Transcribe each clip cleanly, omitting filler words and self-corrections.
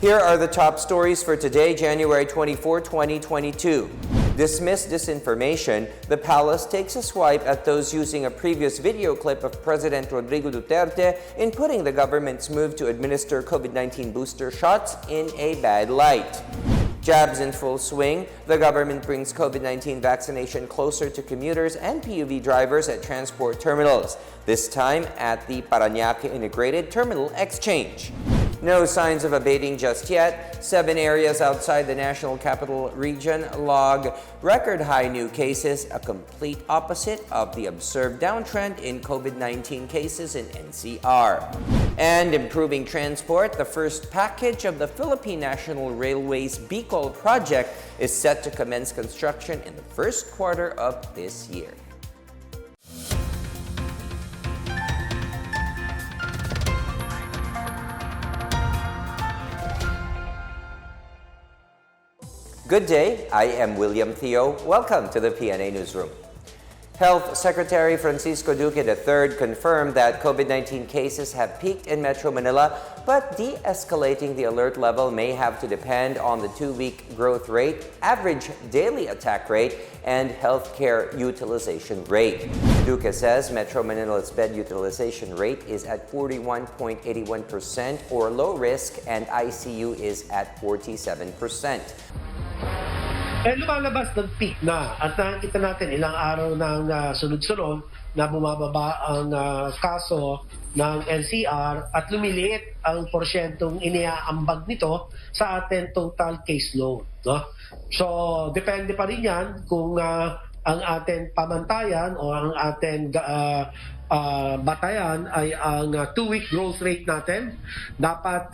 Here are the top stories for today, January 24, 2022. Dismiss disinformation. The palace takes a swipe at those using a previous video clip of President Rodrigo Duterte in putting the government's move to administer COVID-19 booster shots in a bad light. Jabs in full swing. The government brings COVID-19 vaccination closer to commuters and PUV drivers at transport terminals, this time at the Parañaque Integrated Terminal Exchange. No signs of abating just yet. 7 areas outside the National Capital Region log record high new cases, a complete opposite of the observed downtrend in COVID-19 cases in NCR. And improving transport, the first package of the Philippine National Railways Bicol project is set to commence construction in the first quarter of this year. Good day, I am William Theo. Welcome to the PNA Newsroom. Health Secretary Francisco Duque III confirmed that COVID-19 cases have peaked in Metro Manila, but de-escalating the alert level may have to depend on the 2-week growth rate, average daily attack rate, and healthcare utilization rate. Duque says Metro Manila's bed utilization rate is at 41.81% or low risk, and ICU is at 47%. Lumalabas ng peak na at nakikita natin ilang araw ng sunod-sunod na bumababa ang kaso ng NCR at lumiliit ang porsyentong iniaambag nito sa ating total caseload. No? So, depende pa rin yan kung ang ating pamantayan o ang ating batayan ay ang 2-week growth rate natin dapat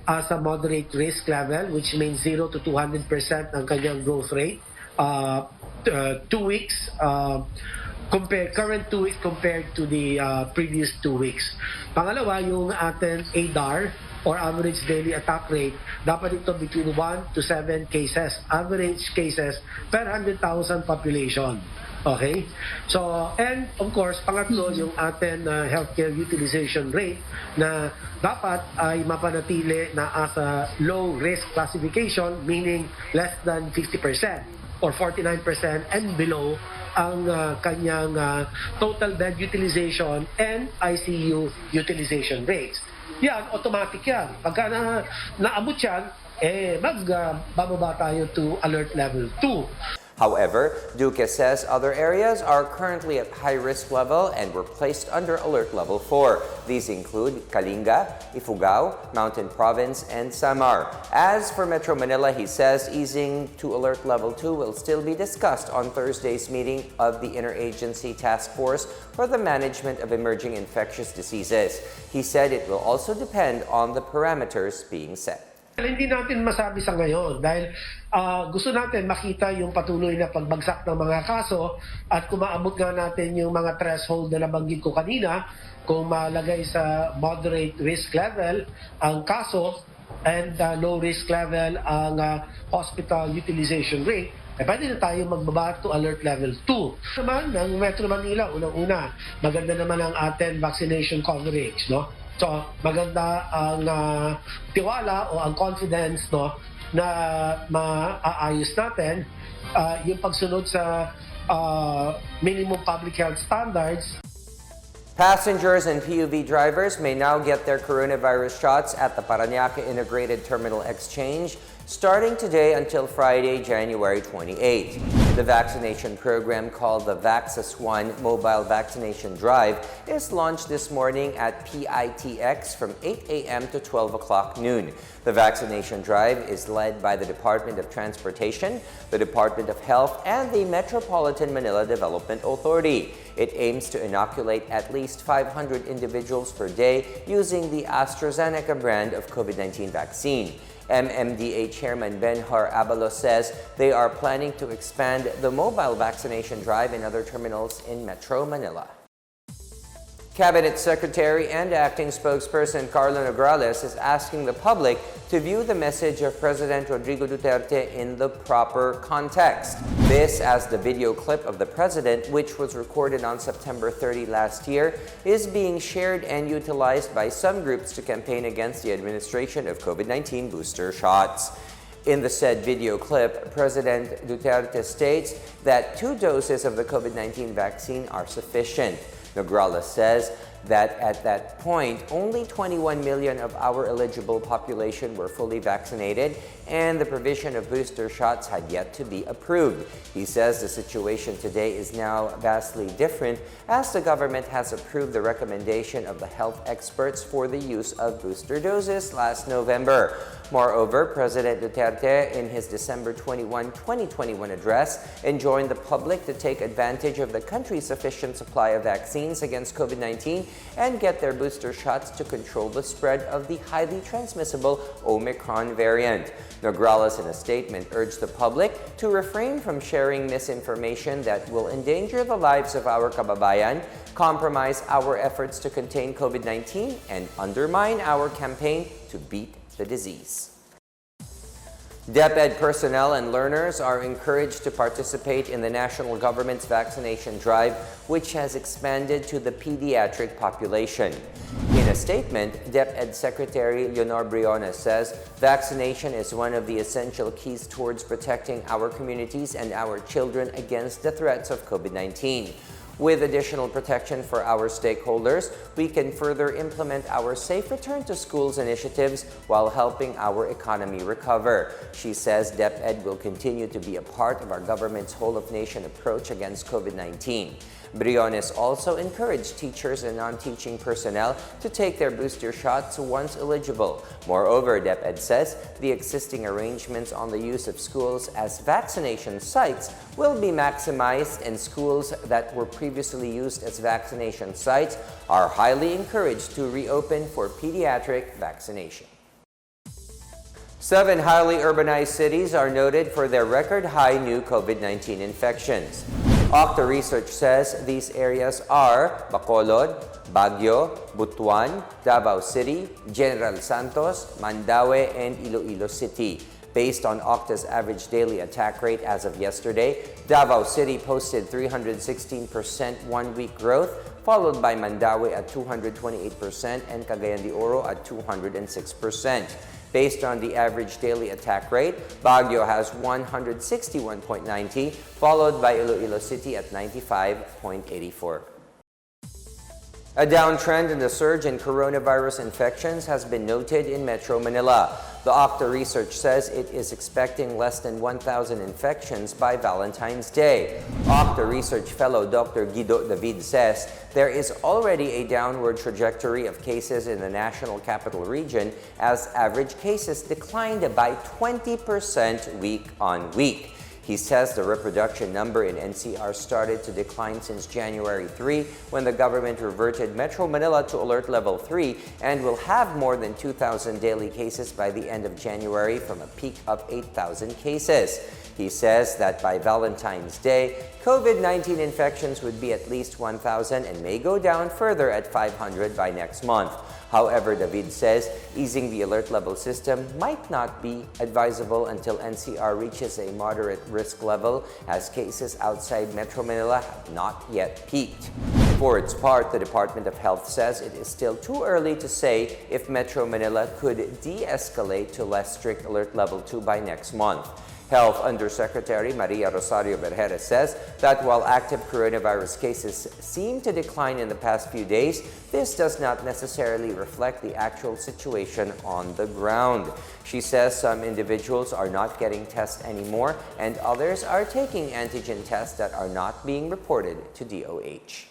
as a moderate risk level, which means 0 to 200% ang kanyang growth rate. 2 weeks current 2 weeks compared to the previous 2 weeks. Pangalawa, yung ating ADAR or average daily attack rate, dapat ito between 1 to 7 cases, average cases per 100,000 population. Okay? So, and of course, pangatlo, yung ating healthcare utilization rate na dapat ay mapanatili na as a low risk classification, meaning less than 50% or 49% and below ang kanyang total bed utilization and ICU utilization rates. Yan, automatic yan. Pagka naabot yan, magbababa tayo to alert level 2. However, Duque says other areas are currently at high-risk level and were placed under alert level 4. These include Kalinga, Ifugao, Mountain Province, and Samar. As for Metro Manila, he says easing to alert level 2 will still be discussed on Thursday's meeting of the Interagency Task Force for the Management of Emerging Infectious Diseases. He said it will also depend on the parameters being set. Hindi natin masabi sa ngayon dahil gusto natin makita yung patuloy na pagbagsak ng mga kaso at kung maabot nga natin yung mga threshold na nabanggit ko kanina, kung malagay sa moderate risk level ang kaso and low risk level ang hospital utilization rate, pwede na tayo magbaba to alert level 2. Naman, ng Metro Manila, unang-una, maganda naman ang ating vaccination coverage, no? So, maganda ang tiwala o ang confidence, no, na maaayos natin yung pagsunod sa minimum public health standards. Passengers and PUV drivers may now get their coronavirus shots at the Parañaque Integrated Terminal Exchange starting today until Friday, January 28. The vaccination program called the Vaxxus One Mobile Vaccination Drive is launched this morning at PITX from 8 a.m. to 12 o'clock noon. The vaccination drive is led by the Department of Transportation, the Department of Health, and the Metropolitan Manila Development Authority. It aims to inoculate at least 500 individuals per day using the AstraZeneca brand of COVID-19 vaccine. MMDA Chairman Benhar Abalos says they are planning to expand the mobile vaccination drive in other terminals in Metro Manila. Cabinet Secretary and Acting Spokesperson Carlo Nograles is asking the public to view the message of President Rodrigo Duterte in the proper context. This as the video clip of the president, which was recorded on September 30 last year, is being shared and utilized by some groups to campaign against the administration of COVID-19 booster shots. In the said video clip, President Duterte states that 2 doses of the COVID-19 vaccine are sufficient. Nograles says that at that point, only 21 million of our eligible population were fully vaccinated and the provision of booster shots had yet to be approved. He says the situation today is now vastly different as the government has approved the recommendation of the health experts for the use of booster doses last November. Moreover, President Duterte, in his December 21, 2021 address, enjoined the public to take advantage of the country's sufficient supply of vaccines against COVID-19 and get their booster shots to control the spread of the highly transmissible Omicron variant. Nograles, in a statement, urged the public to refrain from sharing misinformation that will endanger the lives of our kababayan, compromise our efforts to contain COVID-19, and undermine our campaign to beat the disease. DepEd personnel and learners are encouraged to participate in the national government's vaccination drive, which has expanded to the pediatric population. In a statement, DepEd Secretary Leonor Briones says vaccination is one of the essential keys towards protecting our communities and our children against the threats of COVID-19. With additional protection for our stakeholders, we can further implement our Safe Return to Schools initiatives while helping our economy recover. She says DepEd will continue to be a part of our government's whole-of-nation approach against COVID-19. Briones also encouraged teachers and non-teaching personnel to take their booster shots once eligible. Moreover, DepEd says the existing arrangements on the use of schools as vaccination sites will be maximized, and schools that were previously used as vaccination sites are highly encouraged to reopen for pediatric vaccination. 7 highly urbanized cities are noted for their record-high new COVID-19 infections. Octa Research says these areas are Bacolod, Baguio, Butuan, Davao City, General Santos, Mandaue, and Iloilo City. Based on Octa's average daily attack rate as of yesterday, Davao City posted 316% one-week growth, followed by Mandaue at 228% and Cagayan de Oro at 206%. Based on the average daily attack rate, Baguio has 161.90, followed by Iloilo City at 95.84. A downtrend in the surge in coronavirus infections has been noted in Metro Manila. The Octa Research says it is expecting less than 1,000 infections by Valentine's Day. Octa Research fellow Dr. Guido David says there is already a downward trajectory of cases in the National Capital Region as average cases declined by 20% week on week. He says the reproduction number in NCR started to decline since January 3 when the government reverted Metro Manila to Alert Level 3 and will have more than 2,000 daily cases by the end of January from a peak of 8,000 cases. He says that by Valentine's Day, COVID-19 infections would be at least 1,000 and may go down further at 500 by next month. However, David says easing the alert level system might not be advisable until NCR reaches a moderate risk level, as cases outside Metro Manila have not yet peaked. For its part, the Department of Health says it is still too early to say if Metro Manila could de-escalate to less strict alert level 2 by next month. Health Undersecretary Maria Rosario Berjera says that while active coronavirus cases seem to decline in the past few days, this does not necessarily reflect the actual situation on the ground. She says some individuals are not getting tests anymore and others are taking antigen tests that are not being reported to DOH.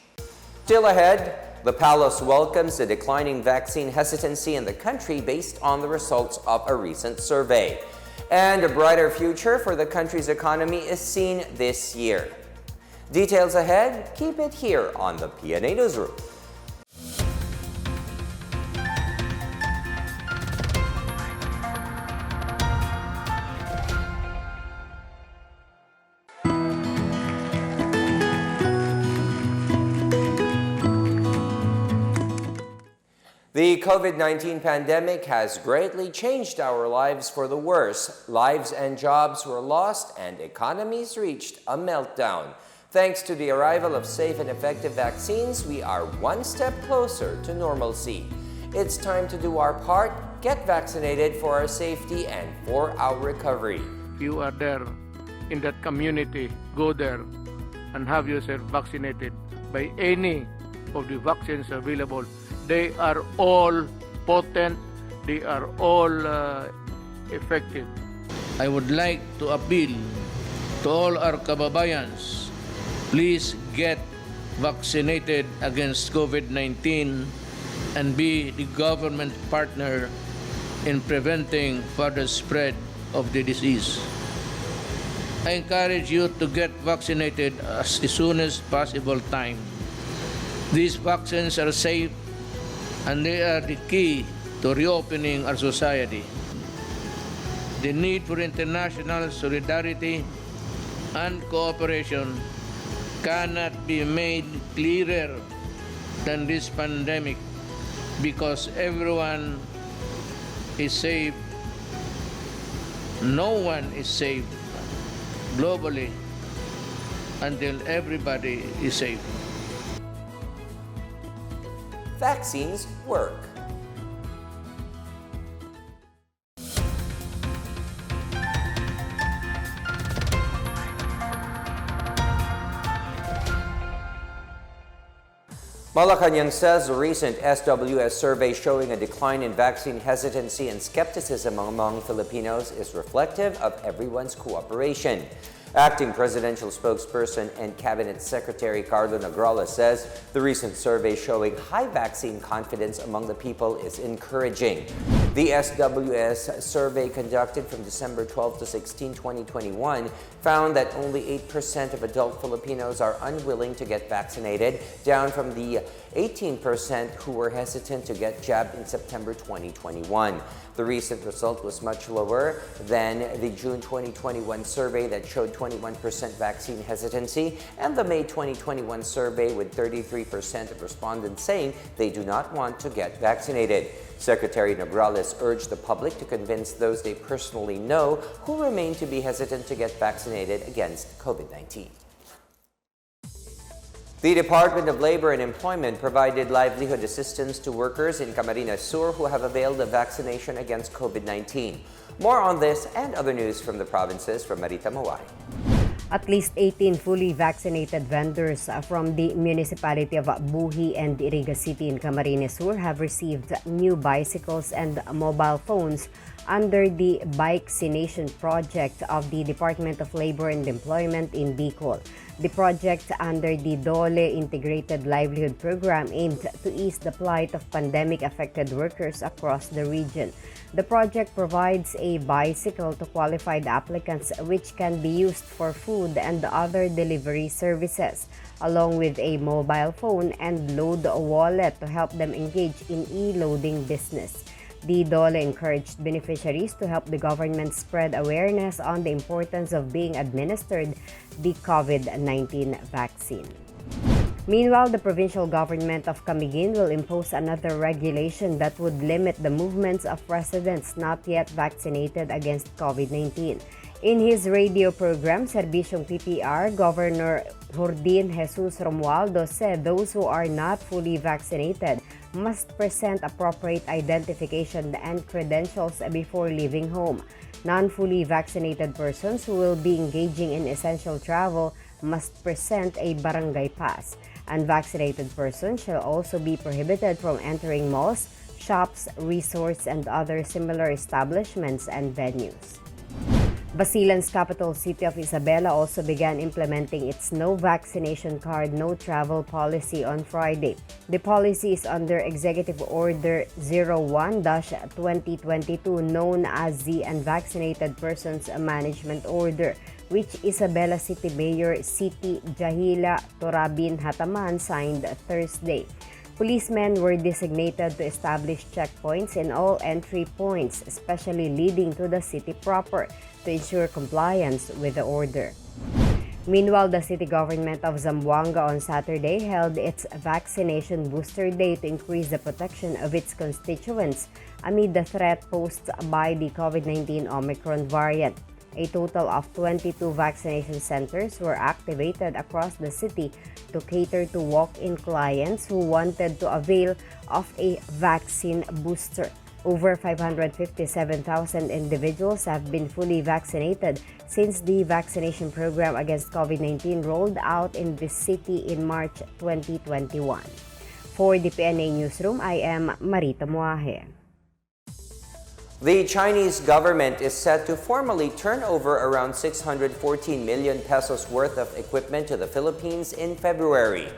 Still ahead, the palace welcomes the declining vaccine hesitancy in the country based on the results of a recent survey. And a brighter future for the country's economy is seen this year. Details ahead, keep it here on the PNA Newsroom. The COVID-19 pandemic has greatly changed our lives for the worse. Lives and jobs were lost and economies reached a meltdown. Thanks to the arrival of safe and effective vaccines, we are one step closer to normalcy. It's time to do our part, get vaccinated for our safety and for our recovery. You are there in that community, go there and have yourself vaccinated by any of the vaccines available. They are all potent, they are all effective. I would like to appeal to all our kababayans, please get vaccinated against COVID-19 and be the government partner in preventing further spread of the disease. I encourage you to get vaccinated as soon as possible time. These vaccines are safe and they are the key to reopening our society. The need for international solidarity and cooperation cannot be made clearer than this pandemic because everyone is safe. No one is safe globally until everybody is safe. Vaccines work. Malacanang says a recent SWS survey showing a decline in vaccine hesitancy and skepticism among Filipinos is reflective of everyone's cooperation. Acting Presidential Spokesperson and Cabinet Secretary Carlo Nagrales says the recent survey showing high vaccine confidence among the people is encouraging. The SWS survey conducted from December 12 to 16, 2021 found that only 8% of adult Filipinos are unwilling to get vaccinated, down from the 18% who were hesitant to get jabbed in September 2021. The recent result was much lower than the June 2021 survey that showed 21% vaccine hesitancy and the May 2021 survey with 33% of respondents saying they do not want to get vaccinated. Secretary Nagrales urged the public to convince those they personally know who remain to be hesitant to get vaccinated against COVID-19. The Department of Labor and Employment provided livelihood assistance to workers in Camarines Sur who have availed of vaccination against COVID-19. More on this and other news from the provinces from Marita Mawai. At least 18 fully vaccinated vendors from the municipality of Buhi and Iriga City in Camarines Sur have received new bicycles and mobile phones under the Bike-cination project of the Department of Labor and Employment in Bicol. The project under the DOLE Integrated Livelihood Program aimed to ease the plight of pandemic-affected workers across the region. The project provides a bicycle to qualified applicants which can be used for food and other delivery services, along with a mobile phone and load wallet to help them engage in e-loading business. The DOLE encouraged beneficiaries to help the government spread awareness on the importance of being administered the COVID-19 vaccine. Meanwhile, the provincial government of Camiguin will impose another regulation that would limit the movements of residents not yet vaccinated against COVID-19. In his radio program, Serbisyong PPR, Governor Jordin Jesus Romualdo said those who are not fully vaccinated must present appropriate identification and credentials before leaving home. Non-fully vaccinated persons who will be engaging in essential travel must present a barangay pass. Unvaccinated persons shall also be prohibited from entering malls, shops, resorts, and other similar establishments and venues. Basilan's capital city of Isabela also began implementing its no vaccination card, no travel policy on Friday. The policy is under Executive Order 01-2022 known as the Unvaccinated Persons Management Order, which Isabela City Mayor Siti Jahila Torabin Hataman signed Thursday. Policemen were designated to establish checkpoints in all entry points, especially leading to the city proper, to ensure compliance with the order. Meanwhile, the city government of Zamboanga on Saturday held its vaccination booster day to increase the protection of its constituents amid the threat posed by the COVID-19 Omicron variant. A total of 22 vaccination centers were activated across the city to cater to walk-in clients who wanted to avail of a vaccine booster. Over 557,000 individuals have been fully vaccinated since the vaccination program against COVID-19 rolled out in the city in March 2021. For the PNA Newsroom, I am Marita Muaje. The Chinese government is set to formally turn over around 614 million pesos worth of equipment to the Philippines in February.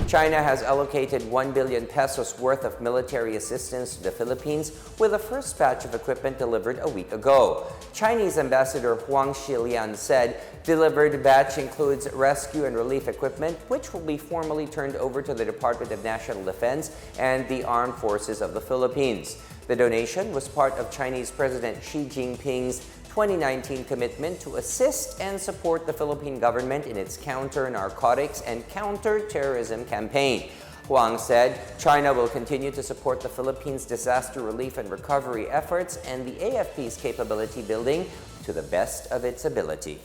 China has allocated 1 billion pesos worth of military assistance to the Philippines, with the first batch of equipment delivered a week ago. Chinese Ambassador Huang Xilian said delivered batch includes rescue and relief equipment, which will be formally turned over to the Department of National Defense and the Armed Forces of the Philippines. The donation was part of Chinese President Xi Jinping's 2019 commitment to assist and support the Philippine government in its counter-narcotics and counter-terrorism campaign. Huang said China will continue to support the Philippines' disaster relief and recovery efforts and the AFP's capability building to the best of its ability.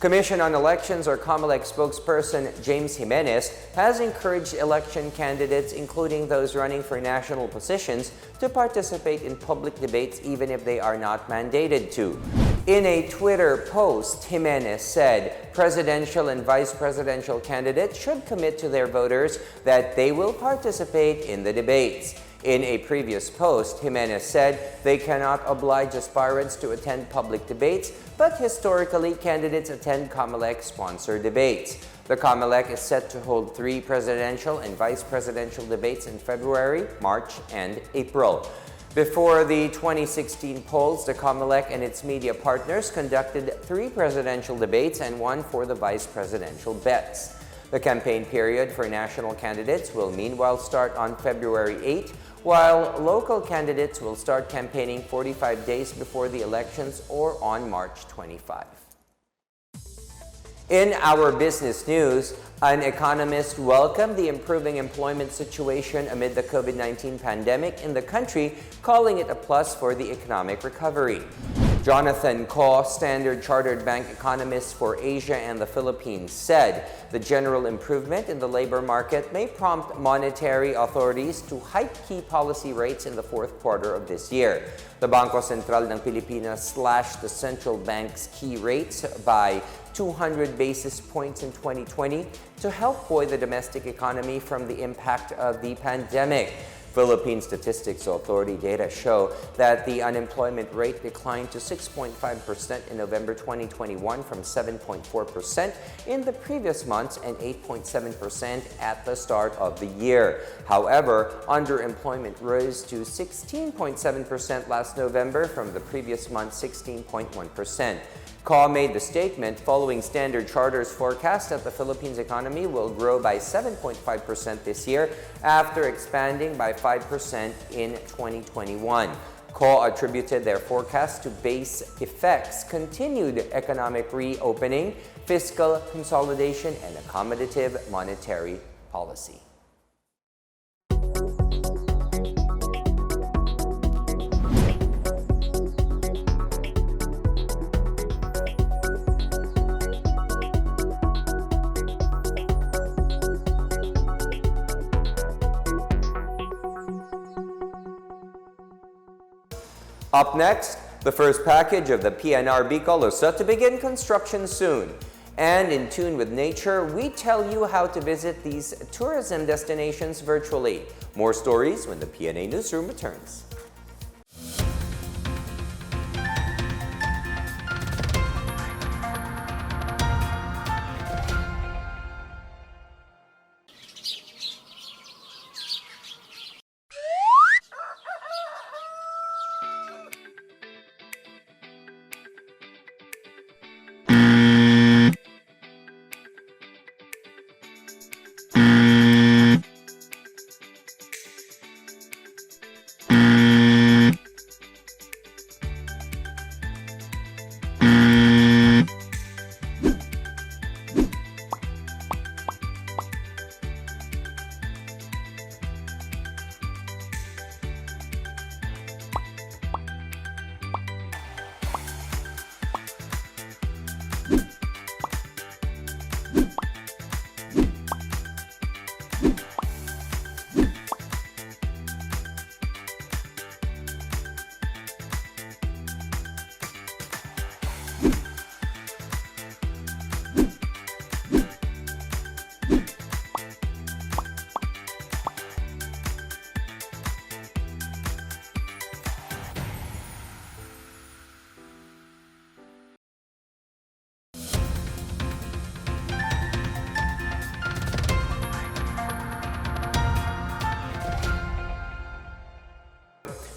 Commission on Elections or COMELEC spokesperson James Jimenez has encouraged election candidates, including those running for national positions, to participate in public debates even if they are not mandated to. In a Twitter post, Jimenez said presidential and vice presidential candidates should commit to their voters that they will participate in the debates. In a previous post, Jimenez said they cannot oblige aspirants to attend public debates, but historically, candidates attend COMELEC-sponsored debates. The COMELEC is set to hold 3 presidential and vice presidential debates in February, March, and April. Before the 2016 polls, the COMELEC and its media partners conducted 3 presidential debates and 1 for the vice presidential bets. The campaign period for national candidates will meanwhile start on February 8, while local candidates will start campaigning 45 days before the elections or on March 25. In our business news, an economist welcomed the improving employment situation amid the COVID-19 pandemic in the country, calling it a plus for the economic recovery. Jonathan Ko, Standard Chartered Bank economist for Asia and the Philippines, said the general improvement in the labor market may prompt monetary authorities to hike key policy rates in the 4th quarter of this year. The Bangko Sentral ng Pilipinas slashed the central bank's key rates by 200 basis points in 2020 to help buoy the domestic economy from the impact of the pandemic. Philippine Statistics Authority data show that the unemployment rate declined to 6.5% in November 2021 from 7.4% in the previous months and 8.7% at the start of the year. However, underemployment rose to 16.7% last November from the previous month's 16.1%. Ko made the statement following Standard Chartered's forecast that the Philippines economy will grow by 7.5% this year after expanding by 5% in 2021. Ko attributed their forecast to base effects, continued economic reopening, fiscal consolidation, and accommodative monetary policy. Up next, the first package of the PNR Bicol is set to begin construction soon. And in tune with nature, we tell you how to visit these tourism destinations virtually. More stories when the PNA Newsroom returns.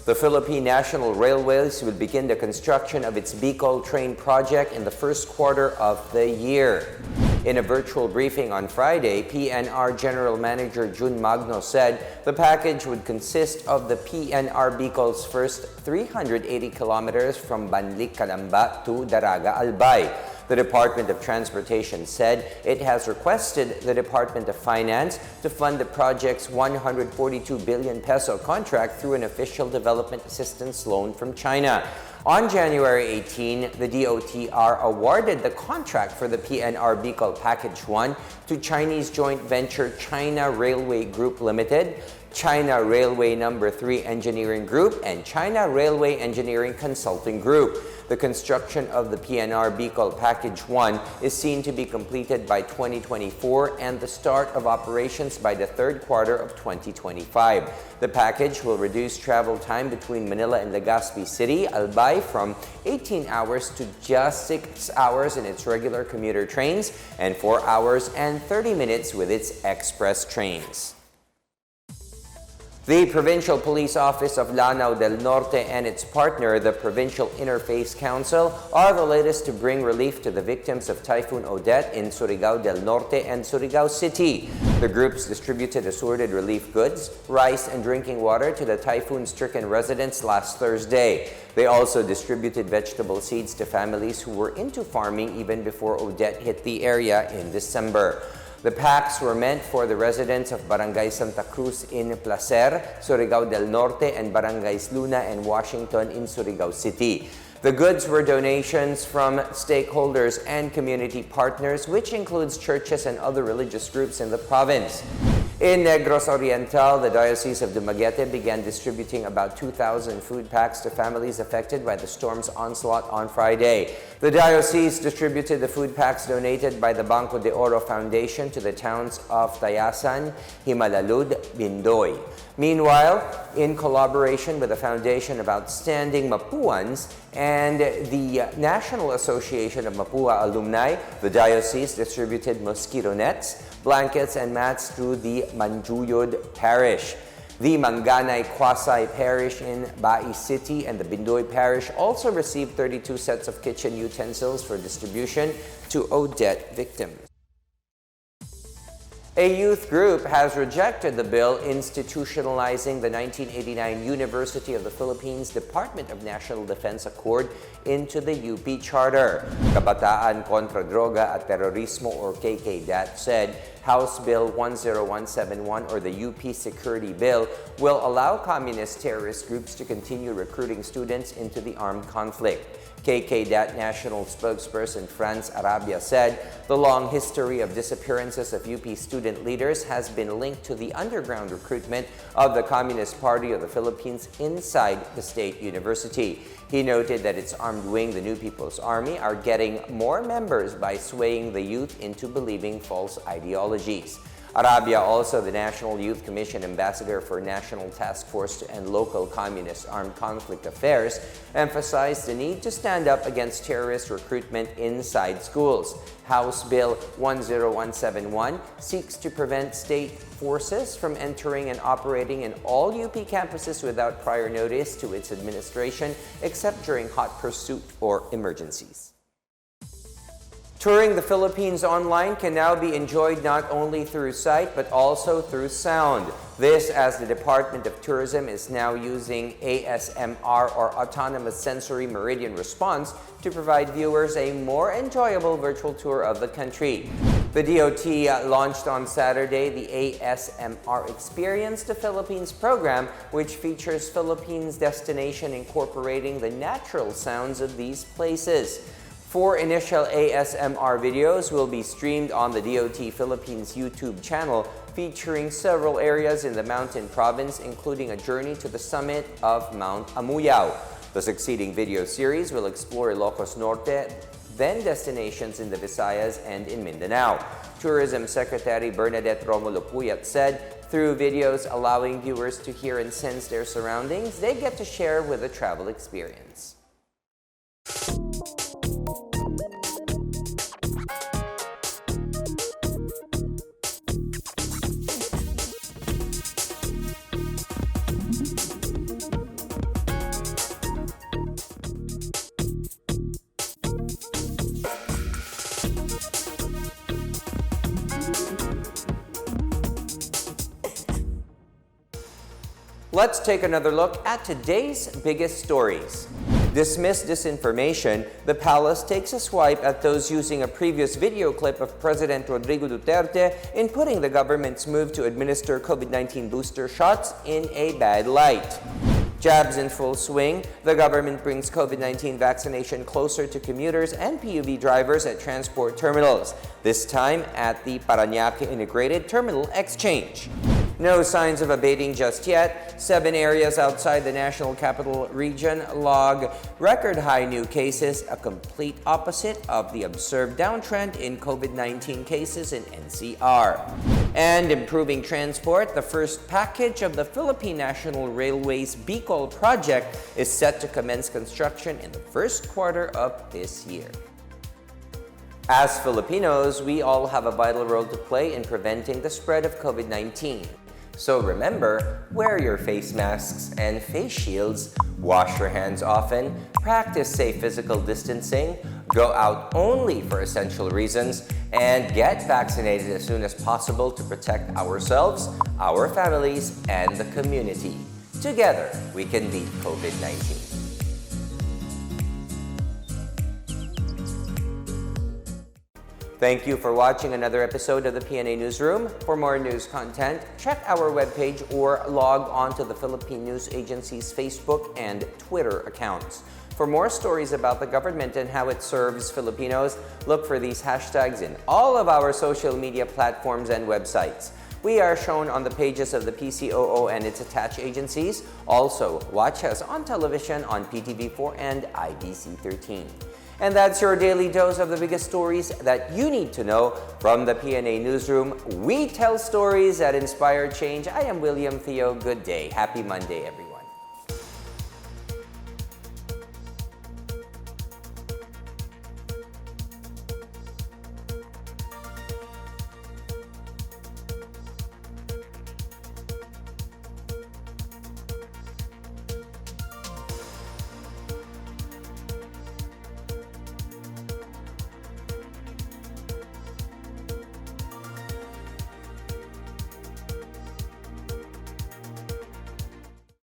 The Philippine National Railways will begin the construction of its Bicol train project in the first quarter of the year. In a virtual briefing on Friday, PNR General Manager Jun Magno said the package would consist of the PNR Bicol's first 380 kilometers from Banlic, Calamba to Daraga, Albay. The Department of Transportation said it has requested the Department of Finance to fund the project's 142 billion peso contract through an official development assistance loan from China. On January 18, the DOTR awarded the contract for the PNR Bicol Package 1 to Chinese joint venture China Railway Group Limited, China Railway No. 3 Engineering Group, and China Railway Engineering Consulting Group. The construction of the PNR Bicol Package 1 is seen to be completed by 2024 and the start of operations by the third quarter of 2025. The package will reduce travel time between Manila and Legazpi City, Albay, from 18 hours to just 6 hours in its regular commuter trains and 4 hours and 30 minutes with its express trains. The Provincial Police Office of Lanao del Norte and its partner, the Provincial Interface Council, are the latest to bring relief to the victims of Typhoon Odette in Surigao del Norte and Surigao City. The groups distributed assorted relief goods, rice, and drinking water to the typhoon-stricken residents last Thursday. They also distributed vegetable seeds to families who were into farming even before Odette hit the area in December. The packs were meant for the residents of Barangay Santa Cruz in Placer, Surigao del Norte, and Barangays Luna and Washington in Surigao City. The goods were donations from stakeholders and community partners, which includes churches and other religious groups in the province. In Negros Oriental, the Diocese of Dumaguete began distributing about 2,000 food packs to families affected by the storm's onslaught on Friday. The diocese distributed the food packs donated by the Banco de Oro Foundation to the towns of Tayasan, Himalalud, Bindoy. Meanwhile, in collaboration with the Foundation of Outstanding Mapuans and the National Association of Mapua Alumni, the diocese distributed mosquito nets, blankets, and mats through the Manjuyod Parish. The Manganay Quasi Parish in Bai City and the Bindoy Parish also received 32 sets of kitchen utensils for distribution to Odette victims. A youth group has rejected the bill institutionalizing the 1989 University of the Philippines Department of National Defense Accord into the UP Charter. Kabataan Kontra Droga at Terorismo or KKDAT said House Bill 10171 or the UP Security Bill will allow communist terrorist groups to continue recruiting students into the armed conflict. KKDAT National Spokesperson Franz Arabia said the long history of disappearances of UP student leaders has been linked to the underground recruitment of the Communist Party of the Philippines inside the state university. He noted that its armed wing, the New People's Army, are getting more members by swaying the youth into believing false ideologies. Arabia, also the National Youth Commission Ambassador for National Task Force to End Local Communist Armed Conflict Affairs, emphasized the need to stand up against terrorist recruitment inside schools. House Bill 10171 seeks to prevent state forces from entering and operating in all UP campuses without prior notice to its administration, except during hot pursuit or emergencies. Touring the Philippines online can now be enjoyed not only through sight but also through sound. This as the Department of Tourism is now using ASMR or Autonomous Sensory Meridian Response to provide viewers a more enjoyable virtual tour of the country. The DOT launched on Saturday the ASMR Experience the Philippines program, which features Philippines destination incorporating the natural sounds of these places. 4 initial ASMR videos will be streamed on the DOT Philippines YouTube channel, featuring several areas in the mountain province, including a journey to the summit of Mount Amuyao. The succeeding video series will explore Ilocos Norte, then destinations in the Visayas and in Mindanao. Tourism Secretary Bernadette Romulo Puyat said, through videos allowing viewers to hear and sense their surroundings, they get to share with the travel experience. Let's take another look at today's biggest stories. Dismiss disinformation, the palace takes a swipe at those using a previous video clip of President Rodrigo Duterte in putting the government's move to administer COVID-19 booster shots in a bad light. Jabs in full swing, the government brings COVID-19 vaccination closer to commuters and PUV drivers at transport terminals, this time at the Parañaque Integrated Terminal Exchange. No signs of abating just yet. 7 areas outside the National Capital Region log record-high new cases, a complete opposite of the observed downtrend in COVID-19 cases in NCR. And improving transport, the first package of the Philippine National Railways Bicol project is set to commence construction in the first quarter of this year. As Filipinos, we all have a vital role to play in preventing the spread of COVID-19. So remember, wear your face masks and face shields, wash your hands often, practice safe physical distancing, go out only for essential reasons, and get vaccinated as soon as possible to protect ourselves, our families, and the community. Together, we can beat COVID-19. Thank you for watching another episode of the PNA Newsroom. For more news content, check our webpage or log on to the Philippine News Agency's Facebook and Twitter accounts. For more stories about the government and how it serves Filipinos, look for these hashtags in all of our social media platforms and websites. We are shown on the pages of the PCOO and its attached agencies. Also, watch us on television on PTV4 and IBC13. And that's your daily dose of the biggest stories that you need to know from the PNA Newsroom. We tell stories that inspire change. I am William Theo. Good day. Happy Monday, everyone.